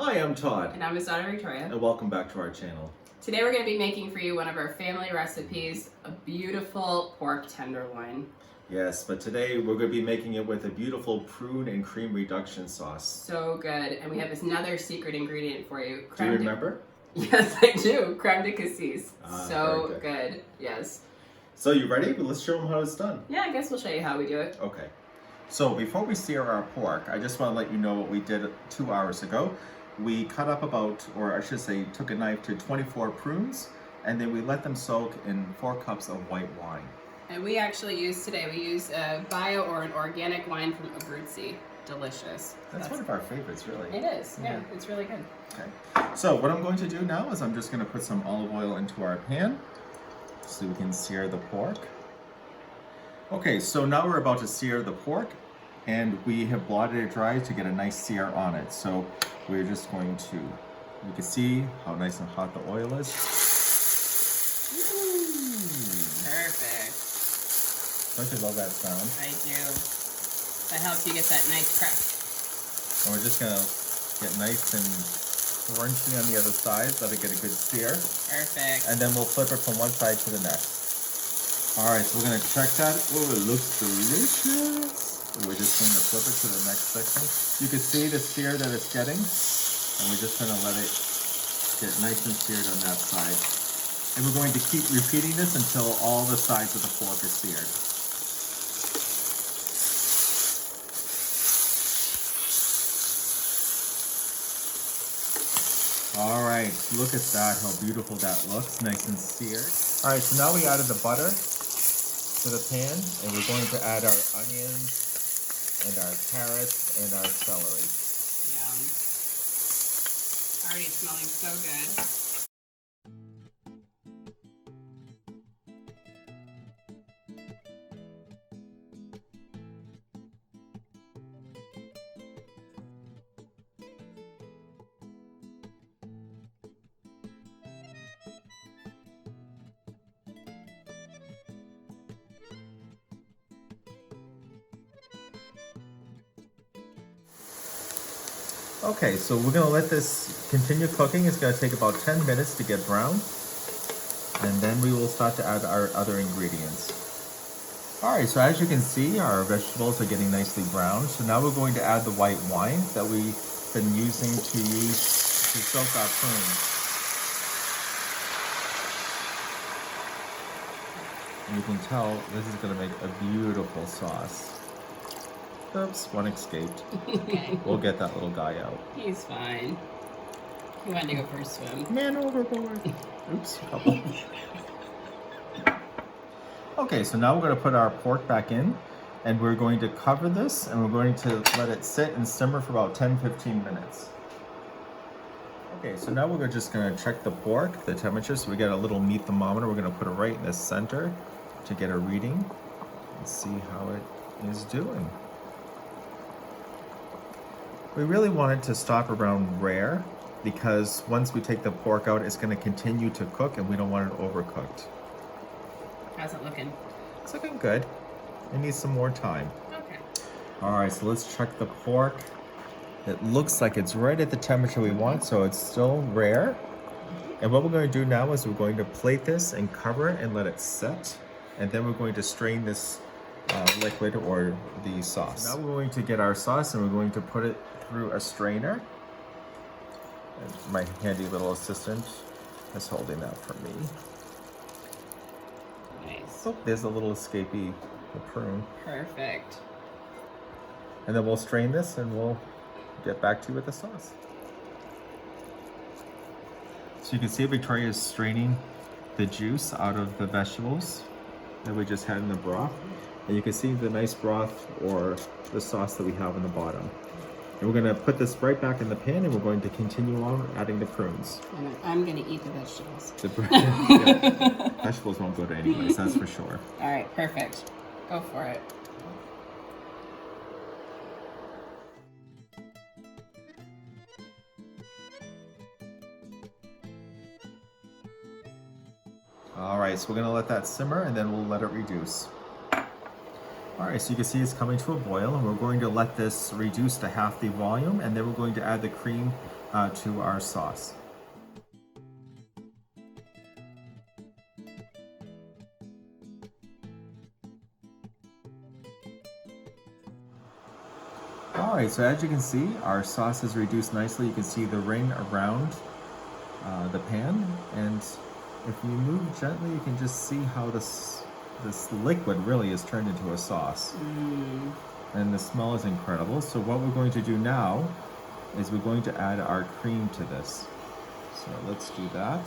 Hi, I'm Todd. And I'm his daughter Victoria. And welcome back to our channel. Today we're going to be making for you one of our family recipes, a beautiful pork tenderloin. Yes, but today we're going to be making it with a beautiful prune and cream reduction sauce. So good. And we have another secret ingredient for you. Do you remember? Yes, I do. Creme de cassis. So good. good. Yes. So you ready? Let's show them how it's done. Yeah, I guess we'll show you how we do it. Okay. So before we sear our pork, I just want to let you know what we did 2 hours ago. We cut up about, or I should say, took a knife to 24 prunes, and then we let them soak in 4 cups of white wine. And we actually use a bio or an organic wine from Abruzzi. Delicious. That's one of our favorites, really. It is. Yeah, it's really good. Okay. So what I'm going to do now is I'm just going to put some olive oil into our pan so we can sear the pork. Okay, so now we're about to sear the pork, and we have blotted it dry to get a nice sear on it. So we're just going to, you can see how nice and hot the oil is. Perfect. Don't you love that sound? I do. That helps you get that nice crust. And we're just gonna get nice and crunchy on the other side, let it get a good sear. Perfect. And then we'll flip it from one side to the next. All right, so we're gonna check that. Oh, it looks delicious. We're just going to flip it to the next section. You can see the sear that it's getting, and we're just going to let it get nice and seared on that side. And we're going to keep repeating this until all the sides of the pork are seared. All right, look at that, how beautiful that looks, nice and seared. All right, so now we added the butter to the pan, and we're going to add our onions, and our carrots, and our celery. Yum. Already smelling so good. Okay, so we're gonna let this continue cooking. It's gonna take about 10 minutes to get brown. And then we will start to add our other ingredients. All right, so as you can see, our vegetables are getting nicely browned. So now we're going to add the white wine that we've been using to soak our prunes. And you can tell this is gonna make a beautiful sauce. Oops, one escaped. Okay. We'll get that little guy out. He's fine. He wanted to go for a swim. Man overboard. Oops, couple. Okay, so now we're going to put our pork back in, and we're going to cover this, and we're going to let it sit and simmer for about 10-15 minutes. Okay, so now we're just going to check the pork, the temperature. So we got a little meat thermometer. We're going to put it right in the center to get a reading and see how it is doing. We really want it to stop around rare, because once we take the pork out, it's going to continue to cook, and we don't want it overcooked. How's it looking? It's looking good. It needs some more time. Okay. All right, so let's check the pork. It looks like it's right at the temperature we want, so it's still rare. And what we're going to do now is we're going to plate this and cover it and let it set. And then we're going to strain this liquid or the sauce. So now we're going to get our sauce, and we're going to put it through a strainer. And my handy little assistant is holding that for me. Nice. Oh, there's a little escapee, the prune. Perfect. And then we'll strain this, and we'll get back to you with the sauce. So you can see Victoria is straining the juice out of the vegetables that we just had in the broth. And you can see the nice broth or the sauce that we have in the bottom. And we're going to put this right back in the pan, and we're going to continue on adding the prunes. And I'm going to eat the vegetables. Yeah. Vegetables won't go to anyways, that's for sure. All right, perfect. Go for it. All right, so we're going to let that simmer, and then we'll let it reduce. All right, so you can see it's coming to a boil, and we're going to let this reduce to half the volume, and then we're going to add the cream to our sauce. Alright, so as you can see, our sauce is reduced nicely. You can see the ring around the pan, and if you move gently, you can just see how this liquid really is turned into a sauce. And the smell is incredible. So what we're going to do now is we're going to add our cream to this. So let's do that.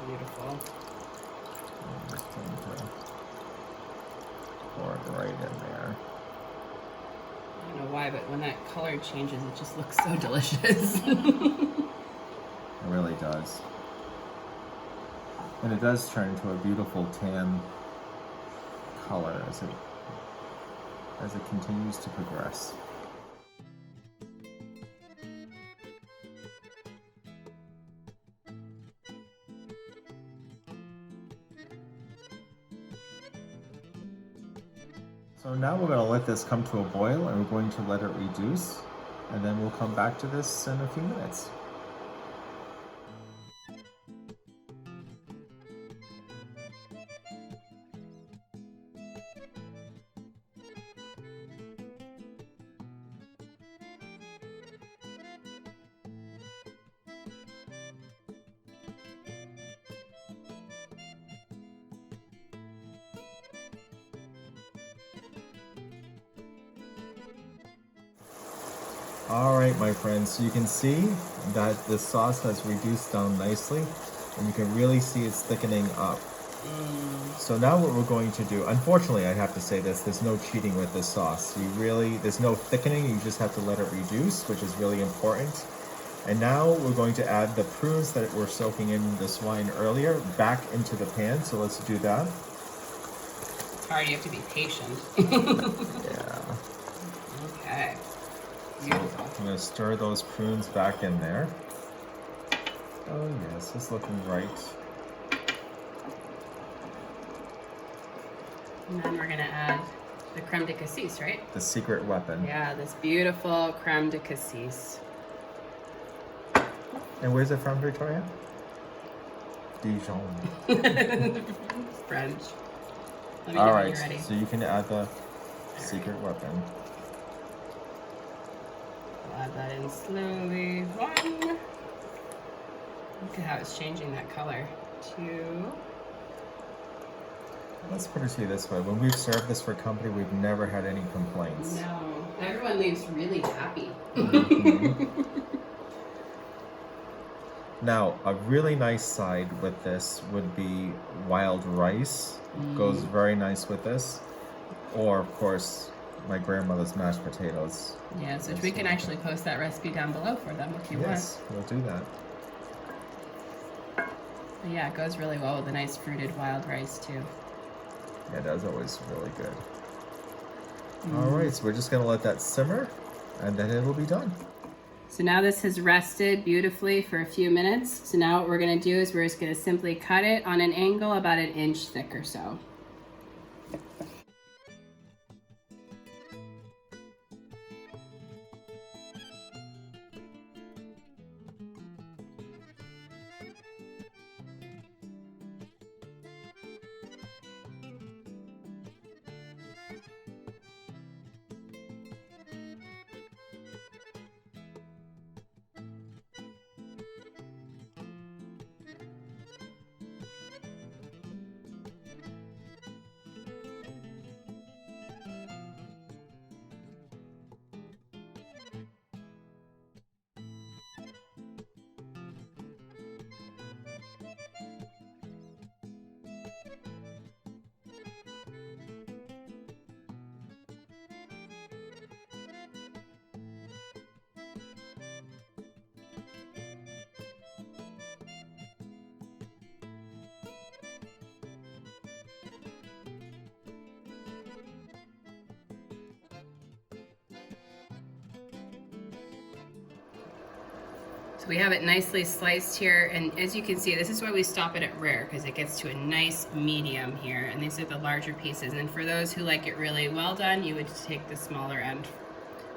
Beautiful. I'm just going to pour it right in there. I don't know why, but when that color changes, it just looks so delicious. It really does. And it does turn into a beautiful tan color as it continues to progress. So now we're going to let this come to a boil, and we're going to let it reduce, and then we'll come back to this in a few minutes. Alright my friends, so you can see that the sauce has reduced down nicely, and you can really see it's thickening up. So now what we're going to do, unfortunately I have to say this, there's no cheating with this sauce. There's no thickening, you just have to let it reduce, which is really important. And now we're going to add the prunes that were soaking in this wine earlier back into the pan, so let's do that. It's hard, you have to be patient. Yeah. Okay. So I'm going to stir those prunes back in there. Oh yes, it's looking right. And then we're going to add the creme de cassis, right? The secret weapon. Yeah, this beautiful creme de cassis. And where's it from, Victoria? Dijon. French. Let me know when you're ready. So you can add the secret weapon. I'll add that in slowly. One. Look at how it's changing that color. Two. Let's put it to you this way. When we've served this for company, we've never had any complaints. No. Everyone leaves really happy. Now, a really nice side with this would be wild rice. Goes very nice with this. Or, of course, my grandmother's mashed potatoes. Yes, which we can actually post that recipe down below for them if you want. Yes, we'll do that. But yeah, it goes really well with a nice fruited wild rice too. Yeah, that's always really good. All right, so we're just gonna let that simmer, and then it'll be done. So now this has rested beautifully for a few minutes. So now what we're gonna do is we're just gonna simply cut it on an angle about 1 inch thick or so. So we have it nicely sliced here, and as you can see, this is why we stop it at rare, because it gets to a nice medium here, and these are the larger pieces. And for those who like it really well done, you would take the smaller end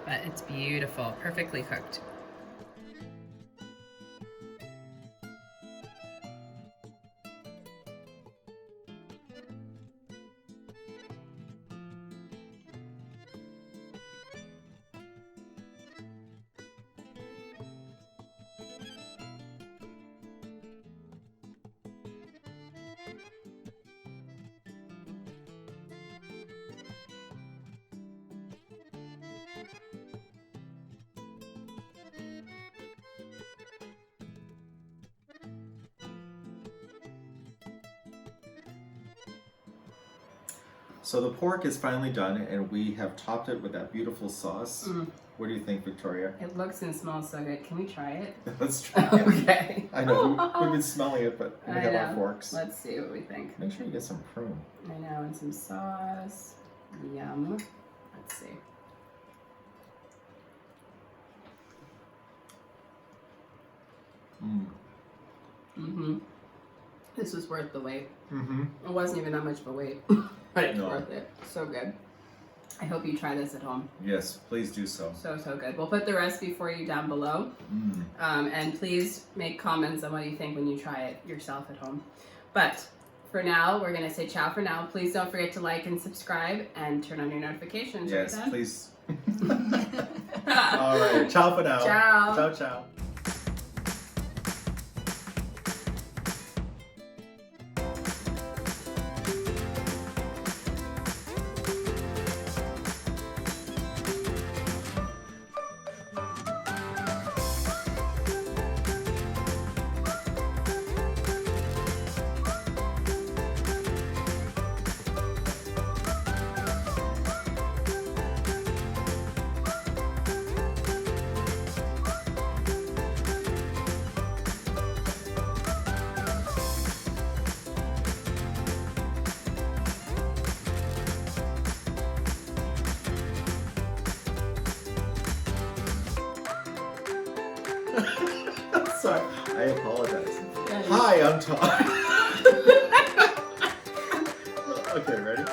but it's beautiful, perfectly cooked. So the pork is finally done, and we have topped it with that beautiful sauce. What do you think, Victoria? It looks and smells so good. Can we try it? Let's try it. Okay. I know, we've been smelling it, but we I have know. our forks. Let's see what we think. Make sure you get some prune. I know, and some sauce. Yum. Let's see. This was worth the wait. It wasn't even that much of a wait, but it's worth it. So good. I hope you try this at home. Yes, please do so. So good. We'll put the recipe for you down below. And please make comments on what you think when you try it yourself at home. But for now, we're going to say ciao for now. Please don't forget to like and subscribe and turn on your notifications. Yes, right, please. All right, ciao for now. Ciao. Ciao, ciao. Sorry, I apologize. Hi, I'm Todd. Okay, ready?